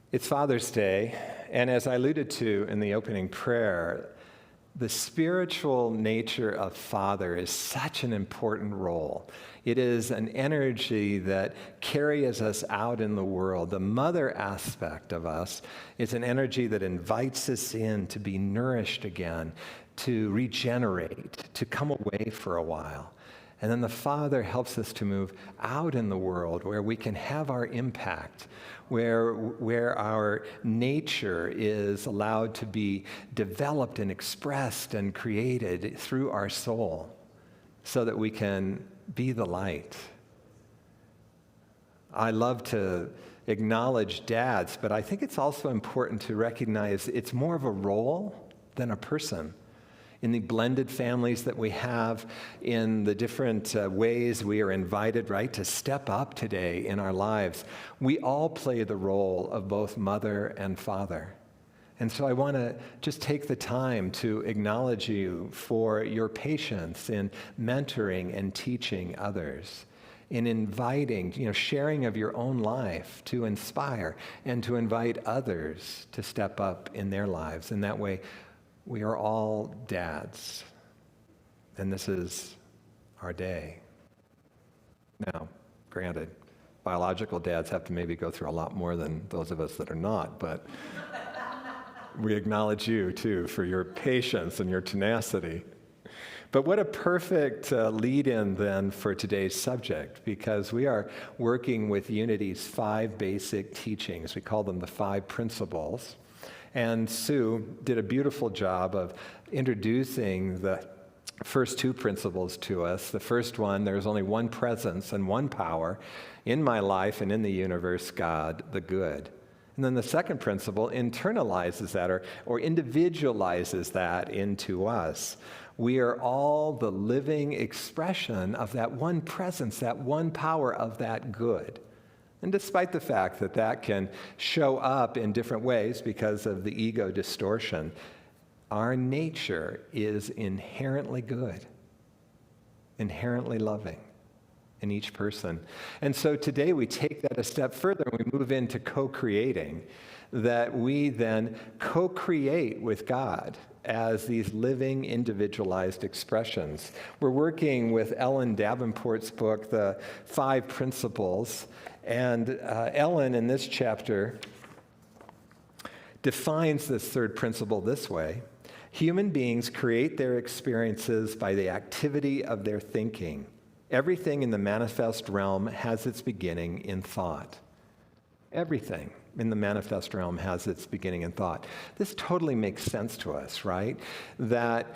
It's Father's Day, and as I alluded to in the opening prayer, the spiritual nature of Father is such an important role. It is an energy that carries us out in the world. The mother aspect of us is an energy that invites us in to be nourished again, to regenerate, to come away for a while. And then the Father helps us to move out in the world where we can have our impact, where our nature is allowed to be developed and expressed and created through our soul so that we can be the light. I love to acknowledge dads, but I think it's also important to recognize it's more of a role than a person. In the blended families that we have, in the different ways we are invited, right, to step up today in our lives, we all play the role of both mother and father. And so I want to just take the time to acknowledge you for your patience in mentoring and teaching others, in inviting, sharing of your own life to inspire and to invite others to step up in their lives. In that way, we are all dads, and this is our day. Now, granted, biological dads have to maybe go through a lot more than those of us that are not, but we acknowledge you, too, for your patience and your tenacity. But what a perfect lead-in, then, for today's subject, because we are working with Unity's 5 basic teachings. We call them the 5 principles. And Sue did a beautiful job of introducing the first 2 principles to us. The first one, there's only one presence and one power in my life and in the universe, God, the good. And then the second principle internalizes that or individualizes that into us. We are all the living expression of that one presence, that one power of that good. And despite the fact that that can show up in different ways because of the ego distortion, our nature is inherently good, inherently loving in each person. And so today we take that a step further and we move into co-creating, that we then co-create with God as these living, individualized expressions. We're working with Ellen Davenport's book, The 5 Principles, and Ellen, in this chapter, defines this third principle this way: human beings create their experiences by the activity of their thinking. Everything in the manifest realm has its beginning in thought. Everything in the manifest realm has its beginning in thought. This totally makes sense to us, right? That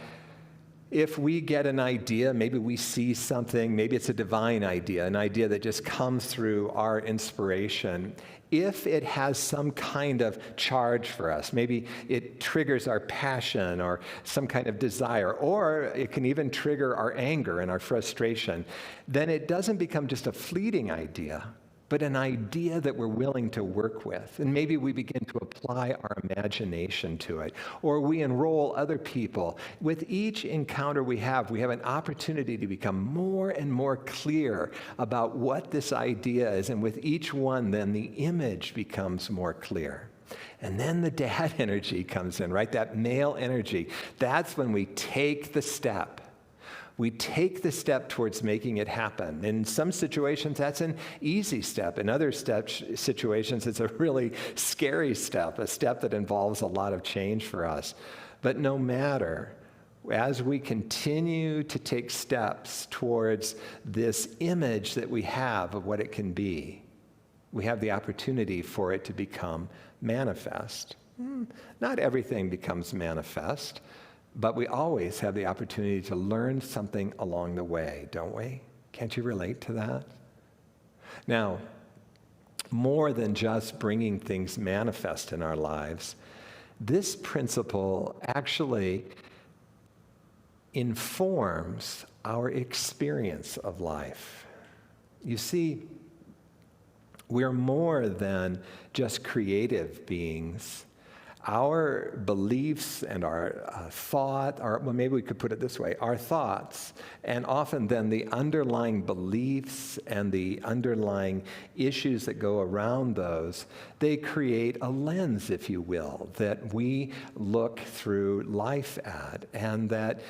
if we get an idea, maybe we see something, maybe it's a divine idea, an idea that just comes through our inspiration. If it has some kind of charge for us, maybe it triggers our passion or some kind of desire, or it can even trigger our anger and our frustration, then it doesn't become just a fleeting idea, but an idea that we're willing to work with. And maybe we begin to apply our imagination to it, or we enroll other people. With each encounter we have an opportunity to become more and more clear about what this idea is. And with each one, then the image becomes more clear. And then the dad energy comes in, right? That male energy. That's when we take the step. We take the step towards making it happen. In some situations, that's an easy step. In other situations, it's a really scary step, a step that involves a lot of change for us. But no matter, as we continue to take steps towards this image that we have of what it can be, we have the opportunity for it to become manifest. Not everything becomes manifest, but we always have the opportunity to learn something along the way, don't we? Can't you relate to that? Now, more than just bringing things manifest in our lives, this principle actually informs our experience of life. You see, we're more than just creative beings. our beliefs and our well, maybe we could put it this way, our thoughts, and often then the underlying beliefs and the underlying issues that go around those, they create a lens, if you will, that we look through life at, and that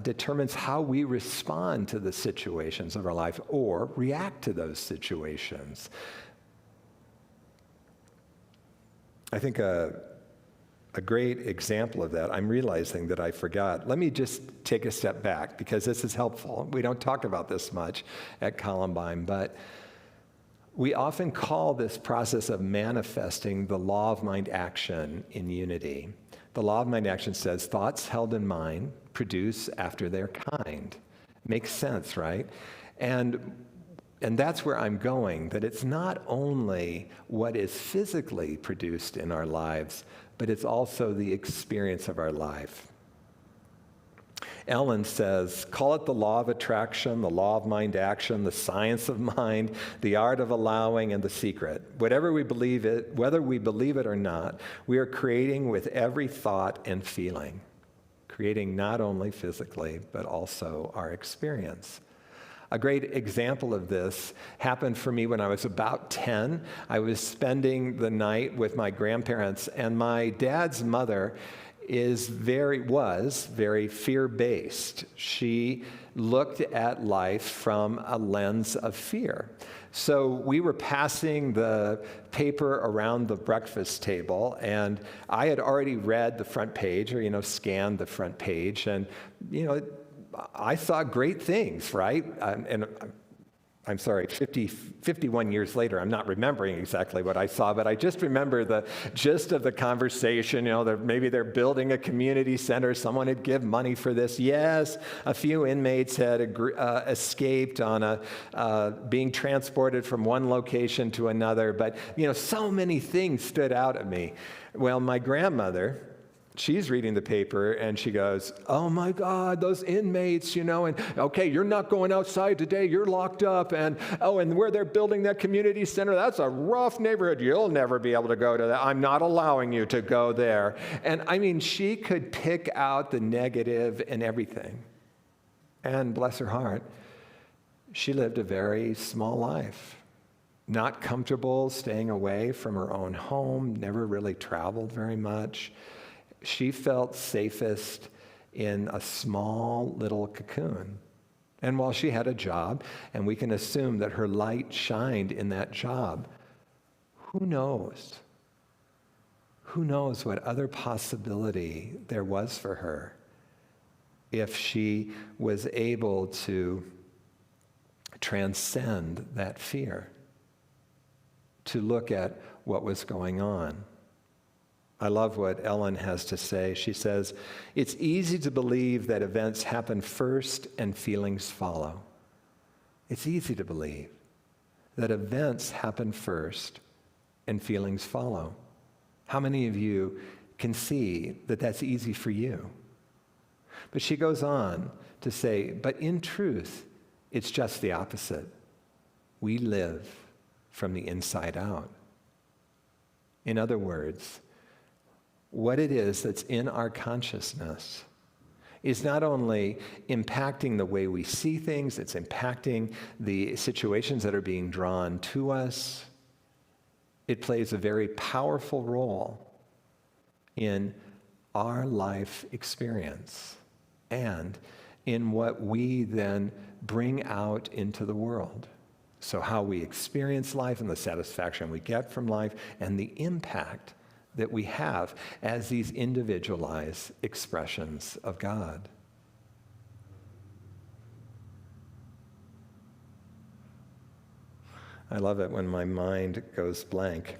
determines how we respond to the situations of our life or react to those situations. I think a great example of that, I'm realizing that I forgot. Let me just take a step back because this is helpful. We don't talk about this much at Columbine, but we often call this process of manifesting the law of mind action in unity. The law of mind action says thoughts held in mind produce after their kind. Makes sense, right? And that's where I'm going, that it's not only what is physically produced in our lives, but it's also the experience of our life. Ellen says, call it the law of attraction, the law of mind action, the science of mind, the art of allowing, and the secret. Whatever we believe it, whether we believe it or not, we are creating with every thought and feeling, creating not only physically, but also our experience. A great example of this happened for me when I was about 10. I was spending the night with my grandparents, and my dad's mother was very fear-based. She looked at life from a lens of fear. So we were passing the paper around the breakfast table, and I had already read the front page, or, scanned the front page, and, I saw great things, right? And I'm sorry, 51 years later, I'm not remembering exactly what I saw, but I just remember the gist of the conversation. Maybe they're building a community center. Someone had given money for this. Yes, a few inmates had escaped on being transported from one location to another. But, so many things stood out at me. Well, my grandmother, she's reading the paper and she goes, oh my God, those inmates, and okay, you're not going outside today, you're locked up, and where they're building that community center, that's a rough neighborhood, you'll never be able to go to that, I'm not allowing you to go there. And she could pick out the negative in everything. And bless her heart, she lived a very small life. Not comfortable staying away from her own home, never really traveled very much. She felt safest in a small little cocoon. And while she had a job, and we can assume that her light shined in that job, who knows? Who knows what other possibility there was for her if she was able to transcend that fear, to look at what was going on. I love what Ellen has to say. She says, it's easy to believe that events happen first and feelings follow. It's easy to believe that events happen first and feelings follow. How many of you can see that that's easy for you? But she goes on to say, but in truth, it's just the opposite. We live from the inside out. In other words, what it is that's in our consciousness is not only impacting the way we see things, it's impacting the situations that are being drawn to us. It plays a very powerful role in our life experience and in what we then bring out into the world. So how we experience life and the satisfaction we get from life and the impact that we have as these individualized expressions of God. I love it when my mind goes blank.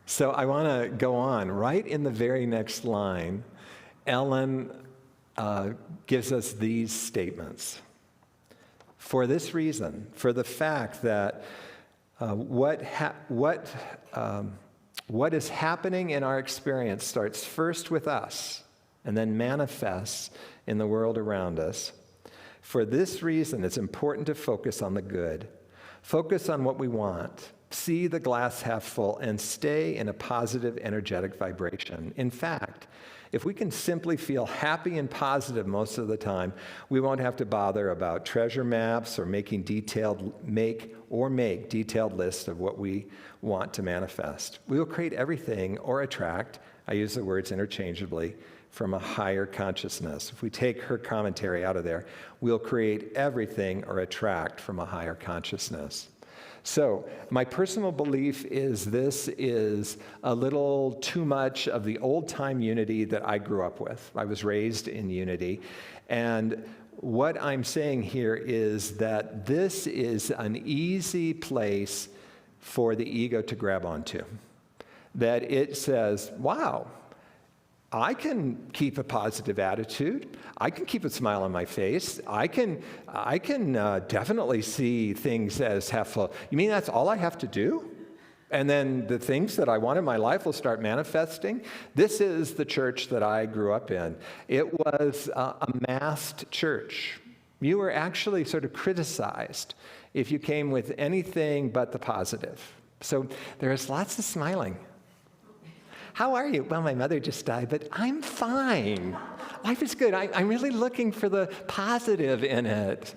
So I want to go on. Right in the very next line, Ellen gives us these statements. For this reason, for the fact that what is happening in our experience starts first with us and then manifests in the world around us. For this reason, it's important to focus on the good. Focus on what we want see the glass half full, and stay in a positive, energetic vibration. In fact, if we can simply feel happy and positive most of the time, we won't have to bother about treasure maps or make detailed lists of what we want to manifest. We will create everything or attract, I use the words interchangeably, from a higher consciousness. If we take her commentary out of there, we'll create everything or attract from a higher consciousness. So my personal belief is this is a little too much of the old-time unity that I grew up with. I was raised in unity. And what I'm saying here is that this is an easy place for the ego to grab onto. That it says, wow, I can keep a positive attitude. I can keep a smile on my face. I can definitely see things as half full. You mean that's all I have to do? And then the things that I want in my life will start manifesting? This is the church that I grew up in. It was a masked church. You were actually sort of criticized if you came with anything but the positive. So there's lots of smiling. How are you? Well, my mother just died, but I'm fine. Life is good. I'm really looking for the positive in it.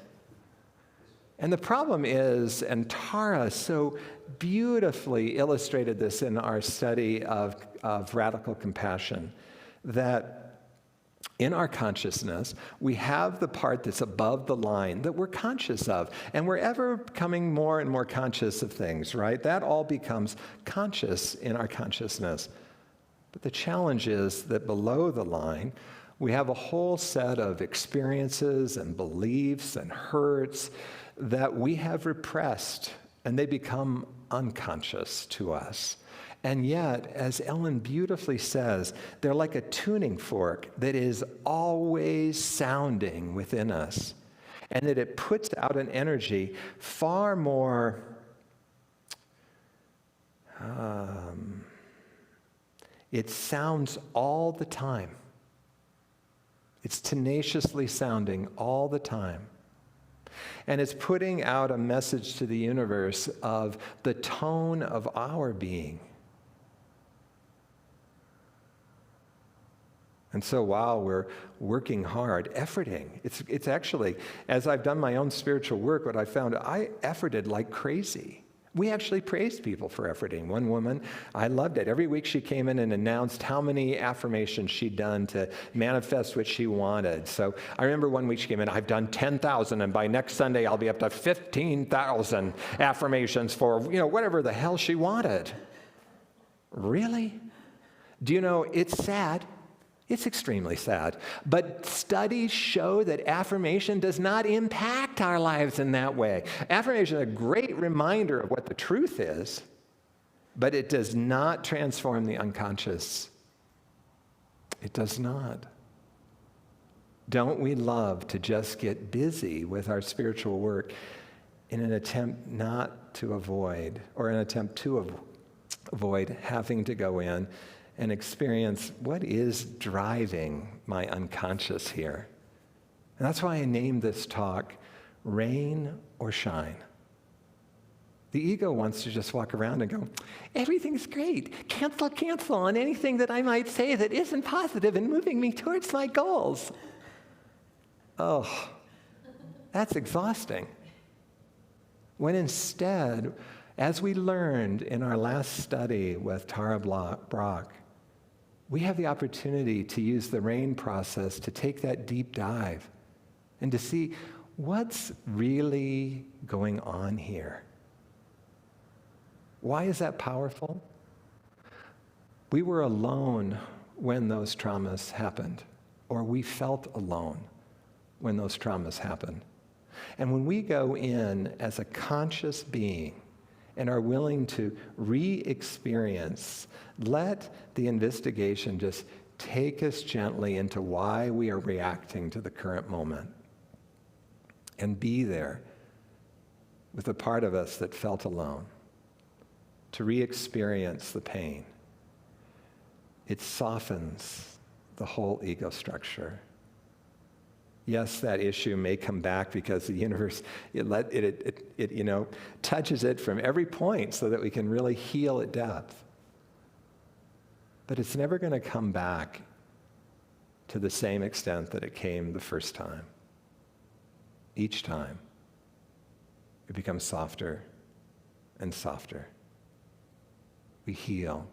And the problem is, and Tara so beautifully illustrated this in our study of radical compassion, that in our consciousness, we have the part that's above the line that we're conscious of. And we're ever becoming more and more conscious of things, right? That all becomes conscious in our consciousness. But the challenge is that below the line, we have a whole set of experiences and beliefs and hurts that we have repressed, and they become unconscious to us. And yet, as Ellen beautifully says, they're like a tuning fork that is always sounding within us, and that it puts out an energy far more it sounds all the time. It's tenaciously sounding all the time. And it's putting out a message to the universe of the tone of our being. And so while we're working hard, efforting, it's actually, as I've done my own spiritual work, what I found, I efforted like crazy. We actually praised people for efforting. One woman, I loved it. Every week she came in and announced how many affirmations she'd done to manifest what she wanted. So I remember one week she came in, I've done 10,000, and by next Sunday I'll be up to 15,000 affirmations for, whatever the hell she wanted. Really? Do you know, it's sad. It's extremely sad. But studies show that affirmation does not impact our lives in that way. Affirmation is a great reminder of what the truth is, but it does not transform the unconscious. It does not. Don't we love to just get busy with our spiritual work in an attempt not to avoid, or an attempt to avoid having to go in and experience what is driving my unconscious here. And that's why I named this talk, Rain or Shine. The ego wants to just walk around and go, everything's great. Cancel on anything that I might say that isn't positive and moving me towards my goals. Oh, that's exhausting. When instead, as we learned in our last study with Tara Brock, we have the opportunity to use the RAIN process to take that deep dive and to see what's really going on here. Why is that powerful? We were alone when those traumas happened, or we felt alone when those traumas happened. And when we go in as a conscious being and are willing to re-experience, let the investigation just take us gently into why we are reacting to the current moment, and be there with the part of us that felt alone, to re-experience the pain. It softens the whole ego structure. Yes, that issue may come back because the universe, it touches it from every point so that we can really heal at depth. But it's never going to come back to the same extent that it came the first time. Each time, it becomes softer and softer. We heal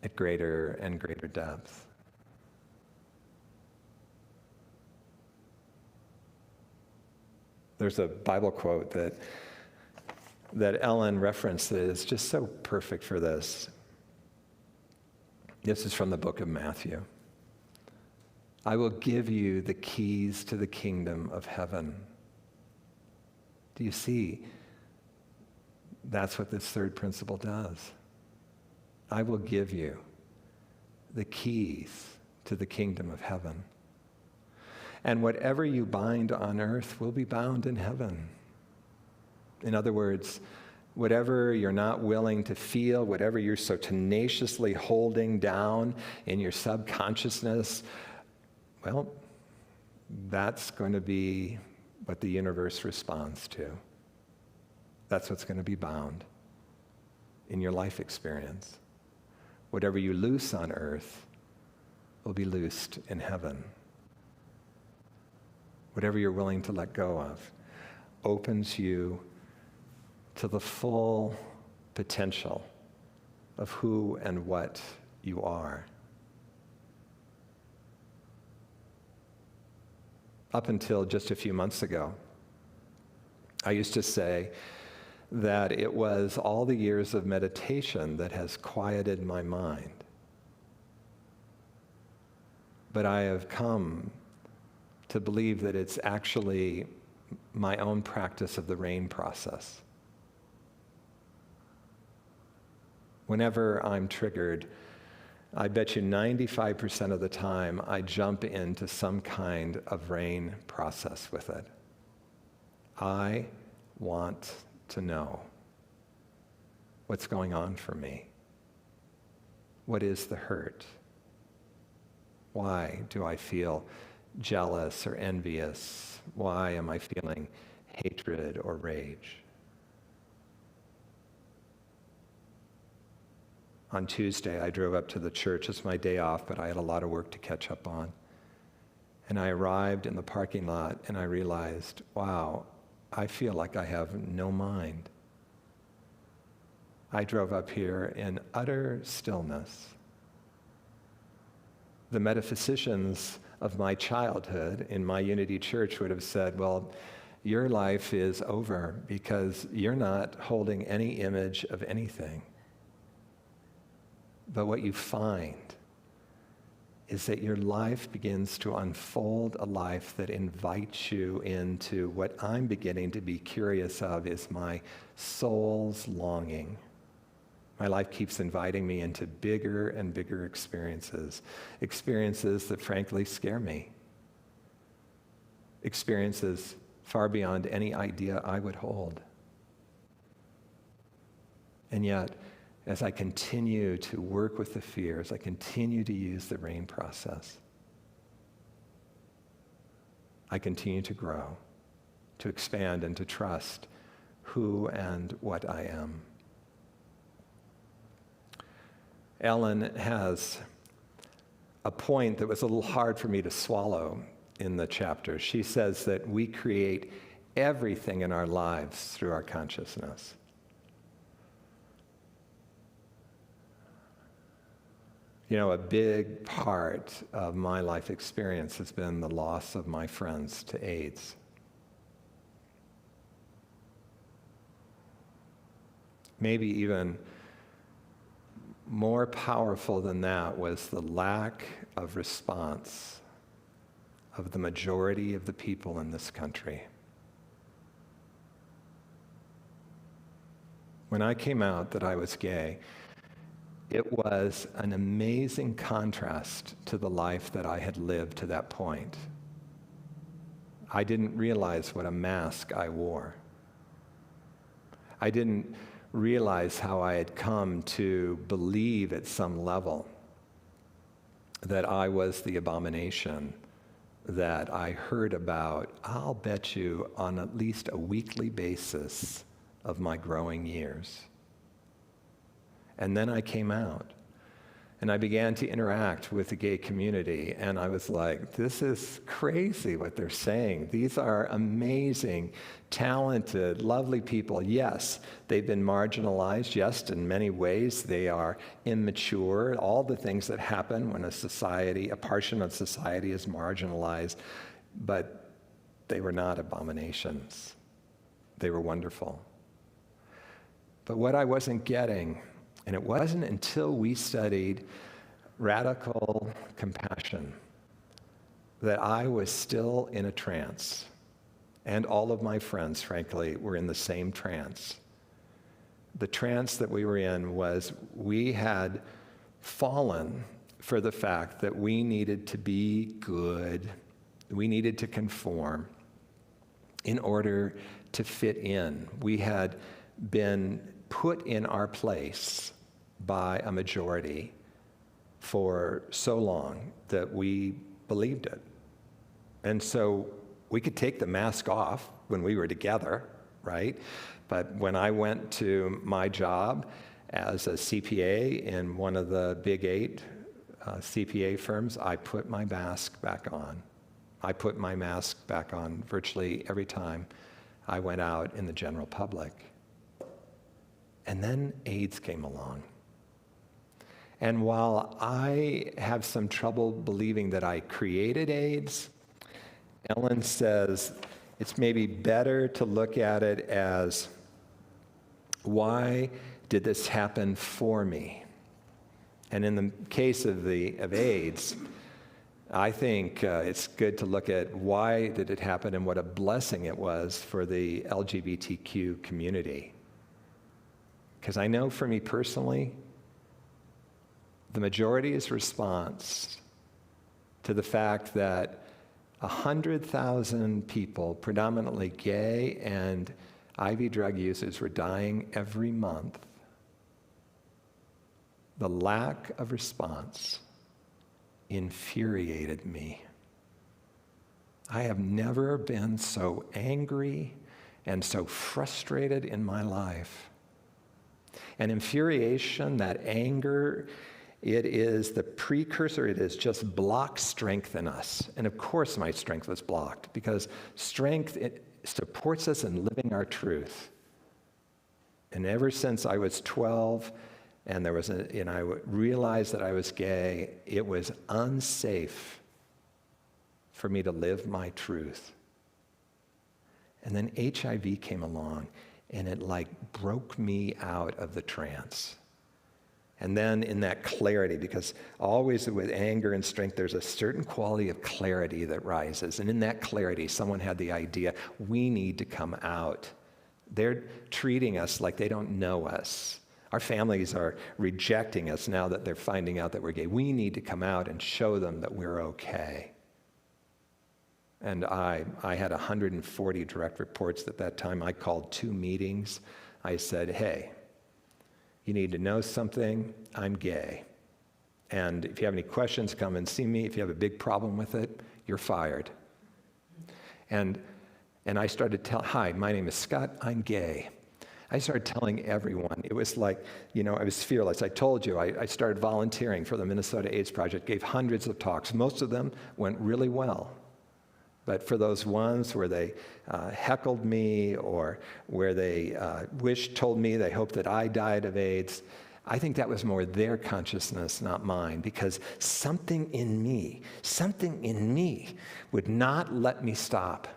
at greater and greater depth. There's a Bible quote that Ellen referenced that is just so perfect for this. This is from the book of Matthew. I will give you the keys to the kingdom of heaven. Do you see? That's what this third principle does. I will give you the keys to the kingdom of heaven. And whatever you bind on earth will be bound in heaven. In other words, whatever you're not willing to feel, whatever you're so tenaciously holding down in your subconsciousness, well, that's going to be what the universe responds to. That's what's going to be bound in your life experience. Whatever you loose on earth will be loosed in heaven. Whatever you're willing to let go of opens you to the full potential of who and what you are. Up until just a few months ago, I used to say that it was all the years of meditation that has quieted my mind. But I have come to believe that it's actually my own practice of the RAIN process. Whenever I'm triggered, I bet you 95% of the time I jump into some kind of RAIN process with it. I want to know what's going on for me. What is the hurt? Why do I feel jealous or envious? Why am I feeling hatred or rage? On Tuesday, I drove up to the church. It's my day off, but I had a lot of work to catch up on. And I arrived in the parking lot and I realized, wow, I feel like I have no mind. I drove up here in utter stillness. The metaphysicians of my childhood in my Unity Church would have said, well, your life is over because you're not holding any image of anything. But what you find is that your life begins to unfold a life that invites you into what I'm beginning to be curious of is my soul's longing. My life keeps inviting me into bigger and bigger experiences that frankly scare me, experiences far beyond any idea I would hold. And yet, as I continue to work with the fear, as I continue to use the RAIN process, I continue to grow, to expand, and to trust who and what I am. Ellen has a point that was a little hard for me to swallow in the chapter. She says that we create everything in our lives through our consciousness. You know, a big part of my life experience has been the loss of my friends to AIDS. Maybe even more powerful than that was the lack of response of the majority of the people in this country. When I came out that I was gay, it was an amazing contrast to the life that I had lived to that point. I didn't realize what a mask I wore. I didn't realize how I had come to believe at some level that I was the abomination that I heard about, I'll bet you, on at least a weekly basis of my growing years. And then I came out, and I began to interact with the gay community, and I was like, this is crazy what they're saying. These are amazing, talented, lovely people. Yes, they've been marginalized. Yes, in many ways they are immature, all the things that happen when a portion of society is marginalized, but they were not abominations. They were wonderful. But what I wasn't getting, and it wasn't until we studied radical compassion that I was still in a trance. And all of my friends, frankly, were in the same trance. The trance that we were in was we had fallen for the fact that we needed to be good, we needed to conform in order to fit in. We had been put in our place by a majority for so long that we believed it. And so we could take the mask off when we were together, right? But when I went to my job as a CPA in one of the big 8 CPA firms, I put my mask back on. I put my mask back on virtually every time I went out in the general public. And then AIDS came along. And while I have some trouble believing that I created AIDS, Ellen says it's maybe better to look at it as, why did this happen for me? And in the case of AIDS, I think it's good to look at why did it happen and what a blessing it was for the LGBTQ community. Because I know for me personally, the majority's response to the fact that 100,000 people, predominantly gay and IV drug users, were dying every month, the lack of response infuriated me. I have never been so angry and so frustrated in my life. And infuriation, that anger, it is the precursor, it is just blocked strength in us. And of course my strength was blocked, because strength, it supports us in living our truth. And ever since I was 12, and I realized that I was gay, it was unsafe for me to live my truth. And then HIV came along, and it broke me out of the trance. And then in that clarity, because always with anger and strength, there's a certain quality of clarity that rises. And in that clarity, someone had the idea, we need to come out. They're treating us like they don't know us. Our families are rejecting us now that they're finding out that we're gay. We need to come out and show them that we're okay. And I had 140 direct reports at that time. I called 2 meetings. I said, hey, you need to know something, I'm gay. And if you have any questions, come and see me. If you have a big problem with it, you're fired. And I started to tell, hi, my name is Scott, I'm gay. I started telling everyone. It was like, I was fearless. I told you, I started volunteering for the Minnesota AIDS Project, gave hundreds of talks. Most of them went really well. But for those ones where they heckled me, or where they told me they hoped that I died of AIDS, I think that was more their consciousness, not mine, because something in me would not let me stop.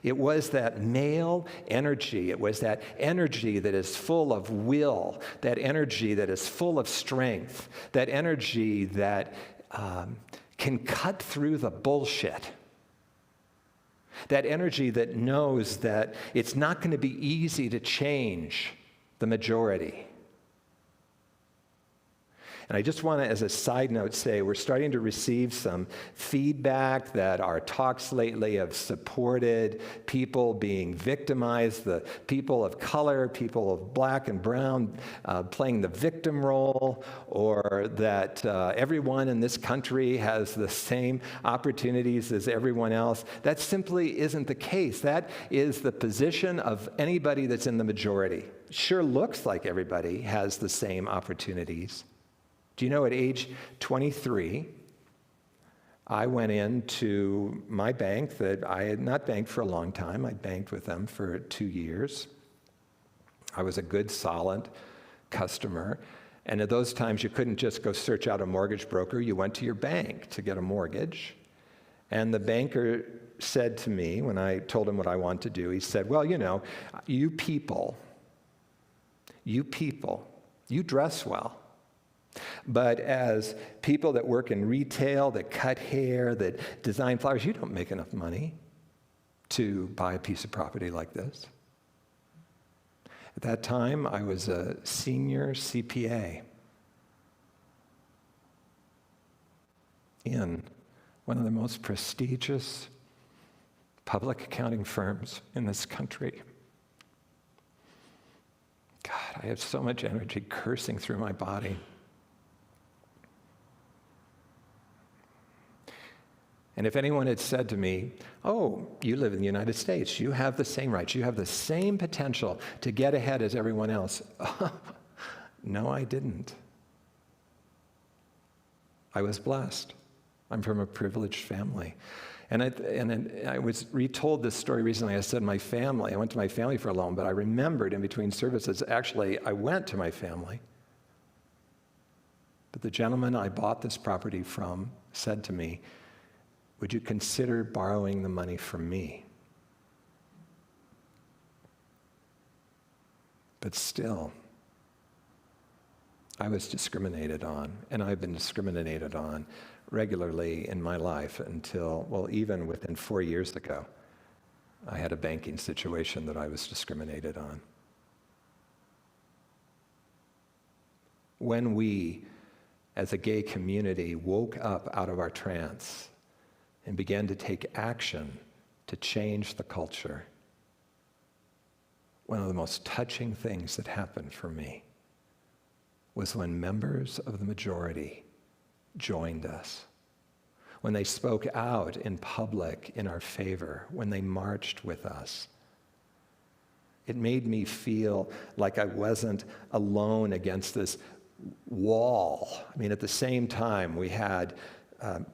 It was that male energy. It was that energy that is full of will, that energy that is full of strength, that energy that can cut through the bullshit. That energy that knows that it's not going to be easy to change the majority. And I just want to, as a side note, say we're starting to receive some feedback that our talks lately have supported people being victimized, the people of color, people of black and brown playing the victim role, or that everyone in this country has the same opportunities as everyone else. That simply isn't the case. That is the position of anybody that's in the majority. Sure looks like everybody has the same opportunities. Do you know, at age 23, I went into my bank that I had not banked for a long time. I banked with them for 2 years. I was a good, solid customer. And at those times, you couldn't just go search out a mortgage broker. You went to your bank to get a mortgage. And the banker said to me, when I told him what I wanted to do, he said, well, you know, you people, you dress well. But as people that work in retail, that cut hair, that design flowers, you don't make enough money to buy a piece of property like this. At that time, I was a senior CPA in one of the most prestigious public accounting firms in this country. God, I have so much energy coursing through my body. And if anyone had said to me, oh, you live in the United States, you have the same rights, you have the same potential to get ahead as everyone else. No, I didn't. I was blessed. I'm from a privileged family. And I was retold this story recently. I said my family, I went to my family for a loan, but I remembered in between services, actually, I went to my family. But the gentleman I bought this property from said to me, would you consider borrowing the money from me? But still, I was discriminated on, and I've been discriminated on regularly in my life until, well, even within 4 years ago, I had a banking situation that I was discriminated on. When we, as a gay community, woke up out of our trance and began to take action to change the culture, one of the most touching things that happened for me was when members of the majority joined us, when they spoke out in public in our favor, when they marched with us. It made me feel like I wasn't alone against this wall. I mean, at the same time, we had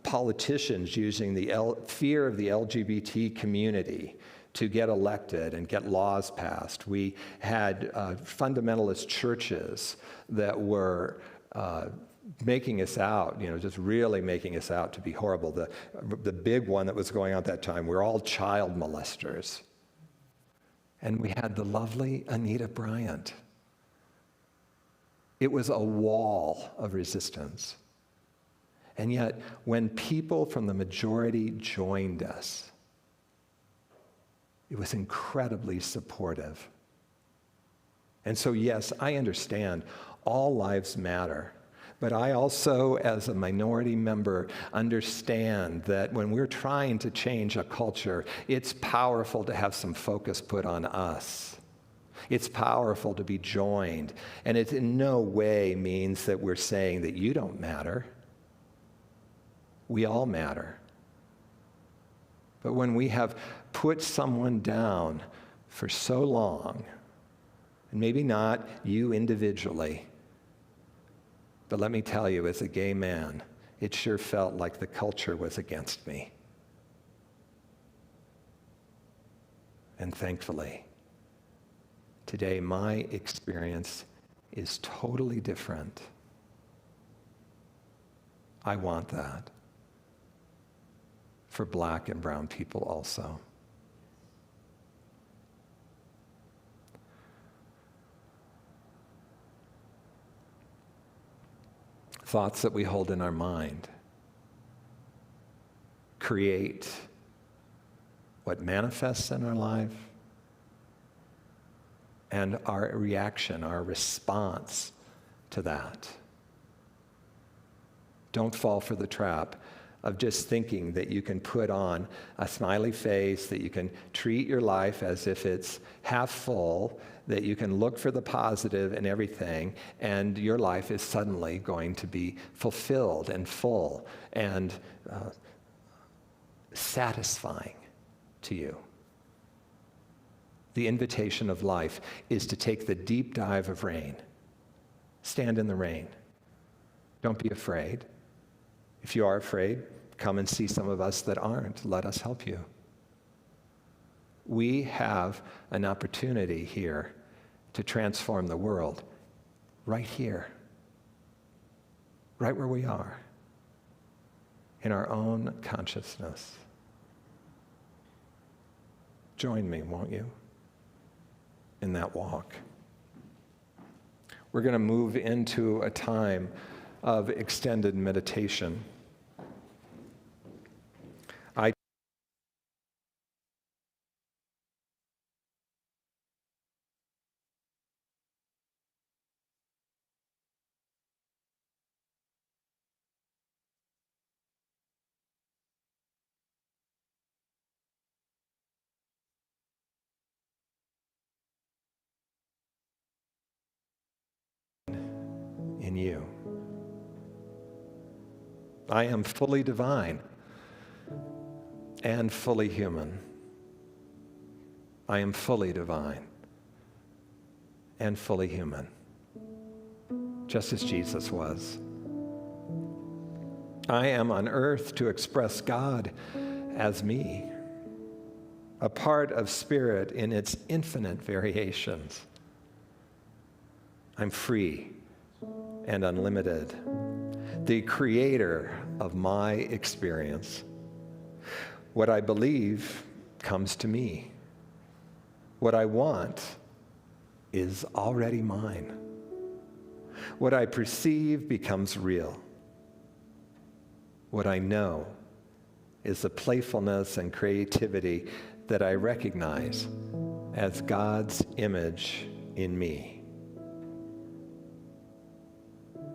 politicians using the fear of the LGBT community to get elected and get laws passed. We had fundamentalist churches that were making us out, just really making us out to be horrible. The big one that was going on at that time, we're all child molesters. And we had the lovely Anita Bryant. It was a wall of resistance. And yet, when people from the majority joined us, it was incredibly supportive. And so, yes, I understand all lives matter. But I also, as a minority member, understand that when we're trying to change a culture, it's powerful to have some focus put on us. It's powerful to be joined. And it in no way means that we're saying that you don't matter. We all matter. But when we have put someone down for so long, and maybe not you individually, but let me tell you, as a gay man, it sure felt like the culture was against me. And thankfully, today my experience is totally different. I want that for black and brown people also. Thoughts that we hold in our mind create what manifests in our life, and our reaction, our response to that Don't fall for the trap of just thinking that you can put on a smiley face, that you can treat your life as if it's half full, that you can look for the positive in everything, and your life is suddenly going to be fulfilled and full and satisfying to you. The invitation of life is to take the deep dive of rain. Stand in the rain. Don't be afraid. If you are afraid, come and see some of us that aren't. Let us help you. We have an opportunity here to transform the world right here, right where we are, in our own consciousness. Join me, won't you, in that walk? We're going to move into a time of extended meditation. In you. I am fully divine and fully human. I am fully divine and fully human, just as Jesus was. I am on earth to express God as me, a part of spirit in its infinite variations. I'm free and unlimited, the creator of my experience. What I believe comes to me. What I want is already mine. What I perceive becomes real. What I know is the playfulness and creativity that I recognize as God's image in me.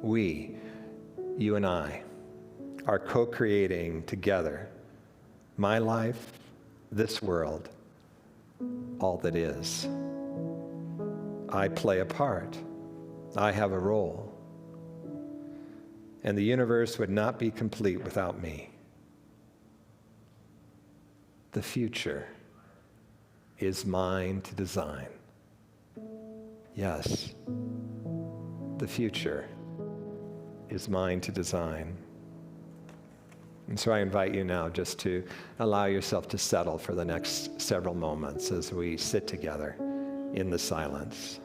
We, you and I, are co-creating together my life, this world, all that is. I play a part. I have a role. And the universe would not be complete without me. The future is mine to design. Yes, the future is mine to design. And so I invite you now just to allow yourself to settle for the next several moments as we sit together in the silence.